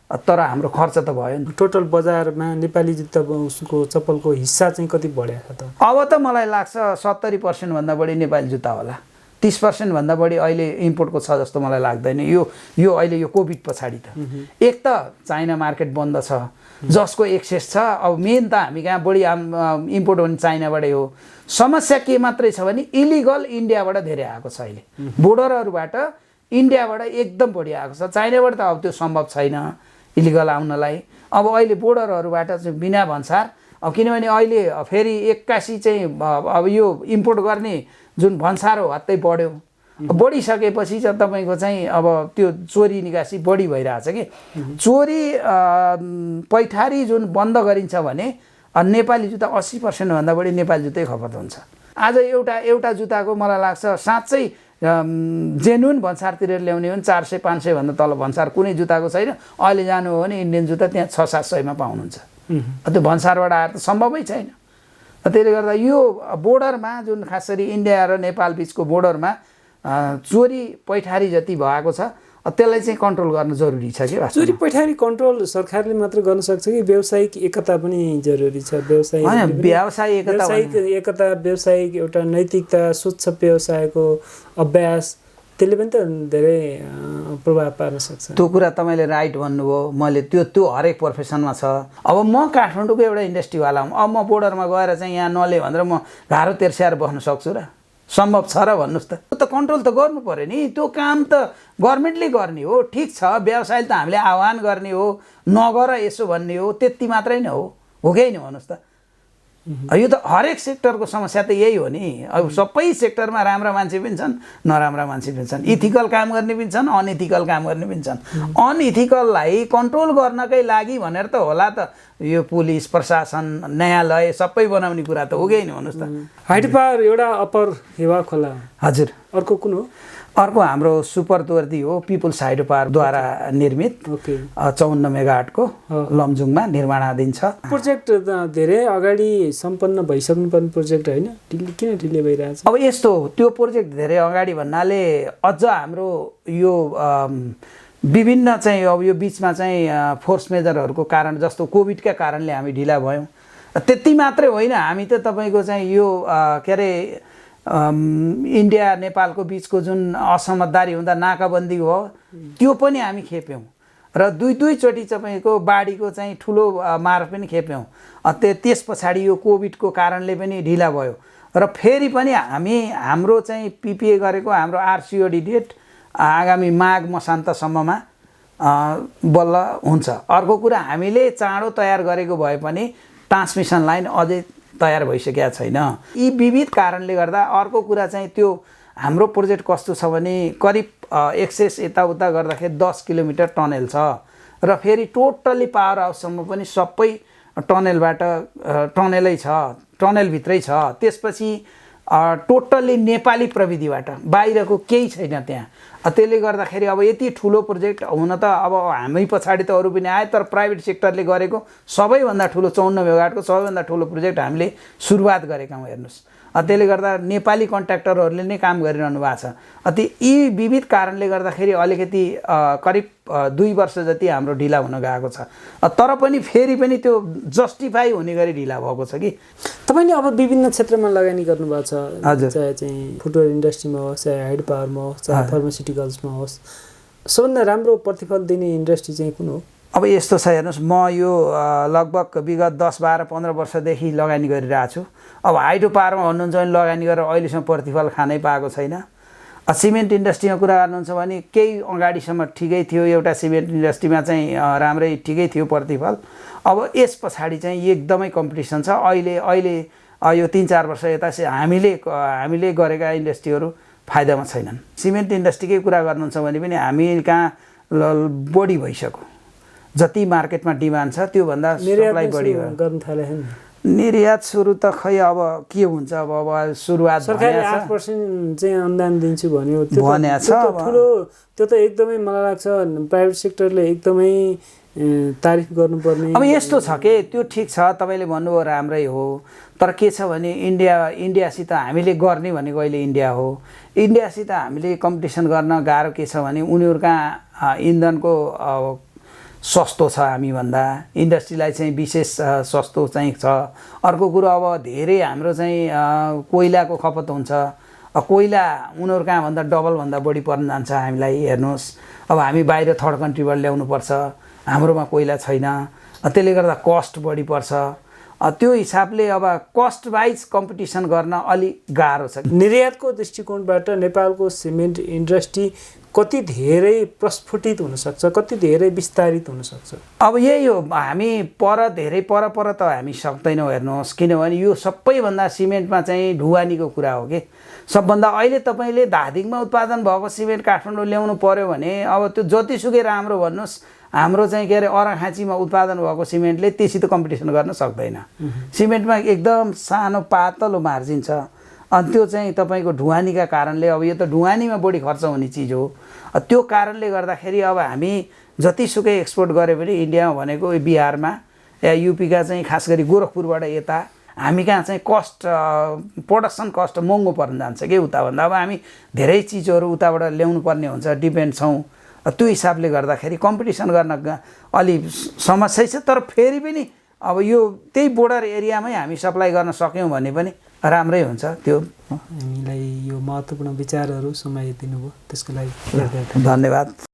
तर हाम्रो खर्च त भयो नि। टोटल बजारमा नेपाली जुत्ता उसको चप्पलको हिस्सा चाहिँ कति बढ्यो त? अब त मलाई लाग्छ 70% भन्दा बढी नेपाली जुत्ता होला। 30% भन्दा बढी अहिले इम्पोर्टको छ जस्तो मलाई लाग्दैन। यो अहिले यो कोभिड पछाडि त एक त चाइना मार्केट बन्द छ, जसको एक्सेस छ। अब मेन त हामी कहाँ बढी इम्पोर्ट हुने चाइनाबाटै हो। समस्या के मात्रै छ भने इलिगल इन्डियाबाट धेरै आएको छ। अहिले बोर्डरहरूबाट इन्डियाबाट एकदम बढी आएको छ। चाइनाबाट त अब त्यो सम्भव छैन इलिगल आउनलाई। अब अहिले बोर्डरहरूबाट चाहिँ बिना भन्सार, अब किनभने अहिले फेरि 81 चाहिँ अब यो इम्पोर्ट गर्ने जुन भन्सार हो हत्तै बढ्यो। बढिसकेपछि चाहिँ तपाईँको चाहिँ अब त्यो चोरी निकासी बढी भइरहेछ कि। चोरी पैठारी जुन बन्द गरिन्छ भने नेपाली जुत्ता 80% भन्दा बढी नेपाली जुत्तै खपत हुन्छ। आज एउटा जुत्ताको मलाई लाग्छ साँच्चै जेन्युन भन्सारतिर ल्याउने हो भने 400-500 भन्दा तल भन्सार कुनै जुत्ताको छैन। अहिले जानु हो भने इन्डियन जुत्ता त्यहाँ 600-700 पाउनुहुन्छ। त्यो भन्सारबाट आएर त सम्भवै छैन। त्यसले गर्दा यो बोर्डरमा जुन खास गरी इन्डिया र नेपाल बिचको बोर्डरमा चोरी पैठारी जति भएको छ, त्यसलाई चाहिँ कन्ट्रोल गर्न जरुरी छ कि चोरी पैठारी कन्ट्रोल सरकारले मात्र गर्न सक्छ कि व्यावसायिक एकता पनि जरुरी छ होइन व्यावसायिक एकता व्यावसायिक एउटा नैतिकता स्वच्छ व्यवसायको अभ्यास त्यसले पनि त धेरै प्रभाव पार्न सक्छ त्यो कुरा तपाईँले राइट भन्नुभयो मैले त्यो हरेक प्रोफेसनमा छ अब म काठमाडौँको एउटा इन्डस्ट्रीवाला हुँ अब म बोर्डरमा गएर चाहिँ यहाँ नले भनेर म घारो तेर्स्याएर बस्न सक्छु र सम्भव छ र भन्नुहोस् त त्यो त कन्ट्रोल त गर्नु पर्यो नि त्यो काम त गभर्मेन्टले गर्ने हो ठिक छ व्यवसायले त हामीले आह्वान गर्ने हो नगर यसो भन्ने हो त्यति मात्रै नै हो कि होइन भन्नुहोस् त यो त हरेक सेक्टरको समस्या त यही हो नि अब सबै सेक्टरमा राम्रा मान्छे पनि छन् नराम्रा मान्छे पनि छन् इथिकल काम गर्ने पनि छन् अनइथिकल काम गर्ने पनि छन् अनइथिकललाई कन्ट्रोल गर्नकै लागि भनेर त होला त यो पुलिस प्रशासन न्यायालय सबै बनाउने कुरा त हो कि होइन भन्नुहोस् त हाइड्रो पावर एउटा अप्पर हेवा खोला हजुर अर्को कुन हो अर्को हाम्रो सुपर दोर्दी हो पिपुल्स हाइड्रो पावरद्वारा निर्मित 54 मेगावाटको लमजुङमा निर्माणाधीन छ प्रोजेक्ट धेरै अगाडि सम्पन्न भइसक्नुपर्ने प्रोजेक्ट होइन किन ढिले भइरहेछ अब यस्तो त्यो प्रोजेक्ट धेरै अगाडि भन्नाले अझ हाम्रो यो विभिन्न चाहिँ अब यो बिचमा चाहिँ फोर्स मेजरहरूको कारण जस्तो कोभिडका कारणले हामी ढिला भयौँ त्यति मात्रै होइन हामी त तपाईँको चाहिँ यो के अरे इन्डिया नेपालको बिचको जुन असमझदारी हुँदा नाकाबन्दी हो त्यो पनि हामी खेप्यौँ र दुईचोटि तपाईँको बाढीको चाहिँ ठुलो मार पनि खेप्यौँ त्यस पछाडि यो कोभिडको कारणले पनि ढिला भयो र फेरि पनि हाम्रो चाहिँ पिपिए गरेको हाम्रो आरसिओडी डेट आगामी माघ मसान्तसम्ममा बल्ल हुन्छ अर्को कुरा हामीले चाँडो तयार गरेको भए पनि ट्रान्समिसन लाइन अझै तयार भइसकेका छैन यी विविध कारणले गर्दा अर्को कुरा चाहिँ त्यो हाम्रो प्रोजेक्ट कस्तो छ भने करिब एक्सेस यताउता गर्दाखेरि 10 किलोमिटर टनेल छ र फेरि टोटल्ली पावर हाउससम्म पनि सबै टनेलबाट टनेलै छ टनेलभित्रै छ त्यसपछि टोटल्ली नेपाली प्रविधिबाट बाहिरको केही छैन त्यहाँ त्यसले गर्दाखेरि अब यति ठुलो प्रोजेक्ट हुन त अब हामी पछाडि त अरू पनि आए तर प्राइभेट सेक्टरले गरेको सबैभन्दा ठुलो 54 मेगावाटको सबैभन्दा ठुलो प्रोजेक्ट हामीले सुरुवात गरेका हौँ हेर्नुहोस् त्यसले गर्दा नेपाली कन्ट्र्याक्टरहरूले नै काम गरिरहनु भएको छ यी विविध कारणले गर्दाखेरि अलिकति करिब 2 वर्ष जति हाम्रो ढिला हुन गएको छ तर पनि फेरि पनि त्यो जस्टिफाई हुने गरी ढिला भएको छ कि तपाईँले अब विभिन्न क्षेत्रमा लगानी गर्नुभएको छ चाहे चाहिँ फुटवेयर इन्डस्ट्रीमा होस् चाहे हाइड्रो पावरमा होस् चाहे फार्मास्युटिकल्समा होस् सबभन्दा राम्रो प्रतिफल दिने इन्डस्ट्री चाहिँ कुन हो अब यस्तो छ हेर्नुहोस् म यो लगभग विगत 10, 12, 15 वर्षदेखि लगानी गरिरहेको छु अब हाइड्रो पावरमा भन्नुहुन्छ भने लगानी गरेर अहिलेसम्म प्रतिफल खानै पाएको छैन सिमेन्ट इन्डस्ट्रीमा कुरा गर्नुहुन्छ भने केही अगाडिसम्म ठिकै थियो एउटा सिमेन्ट इन्डस्ट्रीमा चाहिँ राम्रै ठिकै थियो प्रतिफल अब यस पछाडि चाहिँ एकदमै कम्पिटिसन छ अहिले यो 3-4 वर्ष यता हामीले गरेका इन्डस्ट्रीहरू फाइदामा छैनन् सिमेन्ट इन्डस्ट्रीकै कुरा गर्नुहुन्छ भने पनि हामी कहाँ बढी भइसक्यो जति मार्केटमा डिमान्ड छ त्यो भन्दा सप्लाई बढी गर्न थाले निर्यात सुरु त खै अब के हुन्छ अब सुरुवात सरकारले 8% चाहिँ अनुदान दिन्छु भन्यो त्यो त एकदमै मलाई लाग्छ प्राइभेट सेक्टरले एकदमै तारिफ गर्नुपर्ने अब यस्तो छ के त्यो ठिक छ तपाईँले भन्नुभयो राम्रै हो तर के छ भने इन्डियासित हामीले गर्ने भनेको अहिले इन्डिया हो इन्डियासित हामीले कम्पिटिसन गर्न गाह्रो के छ भने उनीहरूका इन्धनको सस्तो छ हामीभन्दा इन्डस्ट्रीलाई चाहिँ विशेष सस्तो चाहिँ छ अर्को कुरो अब धेरै हाम्रो चाहिँ कोइलाको खपत हुन्छ कोइला उनीहरू कहाँभन्दा डबलभन्दा बढी पर्न जान्छ हामीलाई हेर्नुहोस् अब हामी बाहिर थर्ड कन्ट्रीबाट ल्याउनुपर्छ हाम्रोमा कोइला छैन त्यसले गर्दा कस्ट बढी पर्छ त्यो हिसाबले अब कस्ट वाइज कम्पिटिसन गर्न अलि गाह्रो छ निर्यातको दृष्टिकोणबाट नेपालको सिमेन्ट इन्डस्ट्री कति धेरै प्रस्फुटित हुनसक्छ कति धेरै विस्तारित हुनसक्छ अब यही हो हामी धेरै पर त हामी सक्दैनौँ हेर्नुहोस् किनभने यो सबैभन्दा सिमेन्टमा चाहिँ ढुवानीको कुरा हो कि सबभन्दा अहिले तपाईँले धादिङमा उत्पादन भएको सिमेन्ट काठमाडौँ ल्याउनु पर्यो भने अब त्यो जतिसुकै राम्रो भन्नुहोस् हाम्रो चाहिँ के अरे अराखाँचीमा उत्पादन भएको सिमेन्टले त्यससित कम्पिटिसन गर्न सक्दैन सिमेन्टमा एकदम सानो पातलो मार्जिन छ अनि त्यो चाहिँ तपाईँको ढुवानीका कारणले अब यो त ढुवानीमा बढी खर्च हुने चिज हो त्यो कारणले गर्दाखेरि अब हामी जतिसुकै एक्सपोर्ट गऱ्यो भने इन्डियामा भनेको बिहारमा या युपीका चाहिँ खास गरी गोरखपुरबाट यता हामी कहाँ चाहिँ कस्ट प्रोडक्सन कस्ट महँगो पर्न जान्छ कि उताभन्दा अब हामी धेरै चिजहरू उताबाट ल्याउनु पर्ने हुन्छ डिपेन्ड छौँ त्यो हिसाबले गर्दाखेरि कम्पिटिसन गर्न अलि समस्या छ। तर फेरि पनि अब यो त्यही बोर्डर एरियामै हामी सप्लाई गर्न सक्यौँ भने पनि राम्रै हुन्छ। त्यो हामीलाई यो महत्त्वपूर्ण विचारहरू समय दिनुभयो त्यसको लागि धन्यवाद।